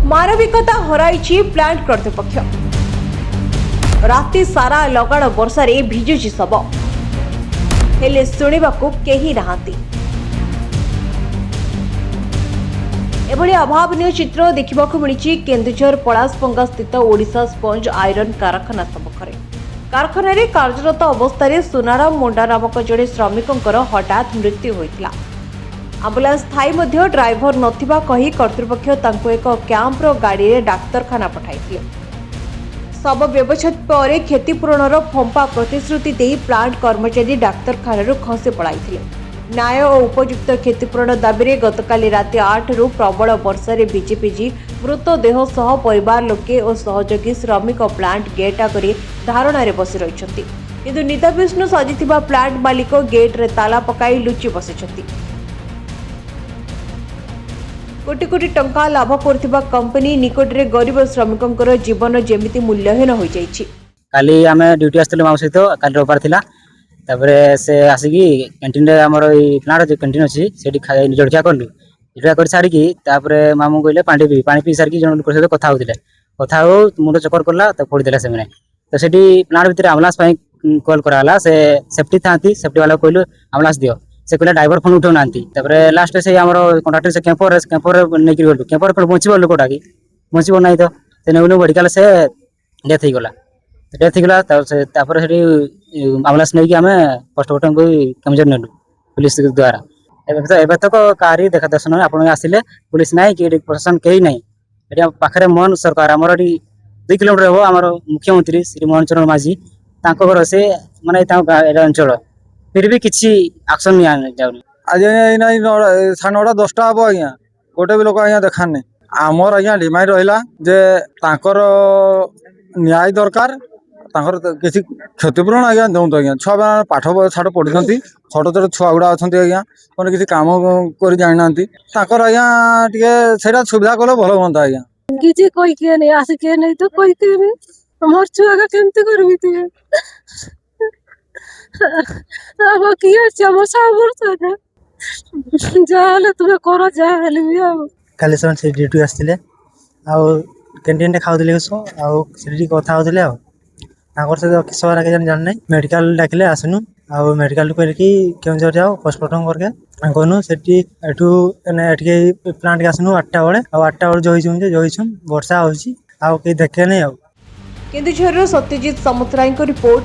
मानविकता हराई प्लांट कर्तृपक्ष। राति सारा लगाण वर्षार भिजुची शव, हेले शुणिबाकू केही नाहांती। एभली अभावनीय चित्र देखिबाकू मिलिछि केन्दुझर पलासपंगा स्थित ओडिशा स्पंज आयरन कारखाना सम्मुखरे। कारखाना कार्यरत अवस्था सुनाराम मुंडा नामक जड़े श्रमिकों हठात मृत्यु होइतिला। आंबुलांस थाई मध्य ड्राइवर नथिबा कही कर्तृपक्ष तांको एक कैंपर गाड़ी रे डाक्तरखाना पठाइथिले। शव व्यवच्छेद पर क्षतिपूरणर फंपा प्रतिश्रुति दे प्लांट कर्मचारी डाक्तरखाना खसी पड़ाइथिले। न्याय और उपयुक्त क्षतिपूरण दाबी गतकाली राति 8 रु प्रबल वर्षा भिजिभिजी मृतदेह सह परिवार लोके और सहयोगी श्रमिक प्लांट गेट आगे धारणा बसी रही, किंतु निदा विष्णु सजिथिबा प्लांट मालिक गेट रे ताला पकाई लुचि बसिछथि। कोटी कोटी टंका लाभ करथिबा कंपनी निकटरे गरीब श्रमिकों जीवन जेमिति मूल्यहीन हो जाइछि। काली आमे ड्यूटी आस्थिलु माउ सहित काली रविवार थिला। तापरे से आसिकी कैंटीन रे हमर ई प्लांट जो कैंटीन अछि सेठी खाइ जड़खिया करलु। जड़खिया कर सारिकी तापरे मामू कहले पानी पी सारिकी जण लोक सहित कथा होतिले। कथा हो मुंड चक्कर करला त फोड़ी देला सेमने। तो सेठी प्लांट भितर एम्बुलेंस पई कॉल कराला। से सेफ्टी थांती सेफ्टी वाला कहलु एम्बुलेंस दियो। से कहला ड्राइवर फोन उठौ नांती। तापरे लास्ट से हमर कॉन्ट्रैक्टर से कैंपर नेकी गलु। कैंपर पर पहुंचबो लोकटा की पहुंचबो नाही तो से नेउनु मेडिकल से डेथ ही गला। डेथ गला तापर से एम्बुलेंस नहीं कि आमे पोस्टमार्टम को केमजर नेलु पुलिस द्वारा। एबे तक कारी देखा दर्शन आपण आसिले पुलिस नाही कि प्रशासन केही नाही। एटा पाखरे मोहन सरकार हमर 2 किलोमीटर हो हमर मुख्यमंत्री श्री मोहन चरण माझी तांको घर से माने तांको अंचल फिर भी किसी एक्शन नहीं जाउनी। आज नहीं 9:30 हम आज्ञा गोटे भी लोक आज्ञा देखार नहीं। आमर आज्ञा डिमांड रहा जे तांकर न्याय दरकार। किसी क्षतिपूरण आज्ञा दौत आज्ञा। छुआ पाठ साठ पढ़ी छोट छोट छुआ गुड़ा अच्छा आज्ञा मैंने किसी कम कर जाना आज्ञा टे सुविधा कले भल हाँ आज्ञा। किसी कोई किए नहीं आसिके नहीं तो कोई किए नहीं मोर छुआ का केमती करबी तू अब किए चमो साबर जाले तुमे कर जाले भी अब काली सन से ड्यूटी आस्थिले आ कैंटीन रे खाउदिले सो आ सेठी कथा होदिले आ ताकर से किसवारा के जान नहीं मेडिकल डाकिले आसनु आ मेडिकल को कि केमजर जाओ पोस्टमार्टम करके गनु सेठी एठू एने एठके प्लांट के आसनु 8टा बळे आ 8टा बळे जोइछुम वर्षा होछि आ के देखे नहीं आ। केन्दुझर सत्यजित सामुतराय को रिपोर्ट।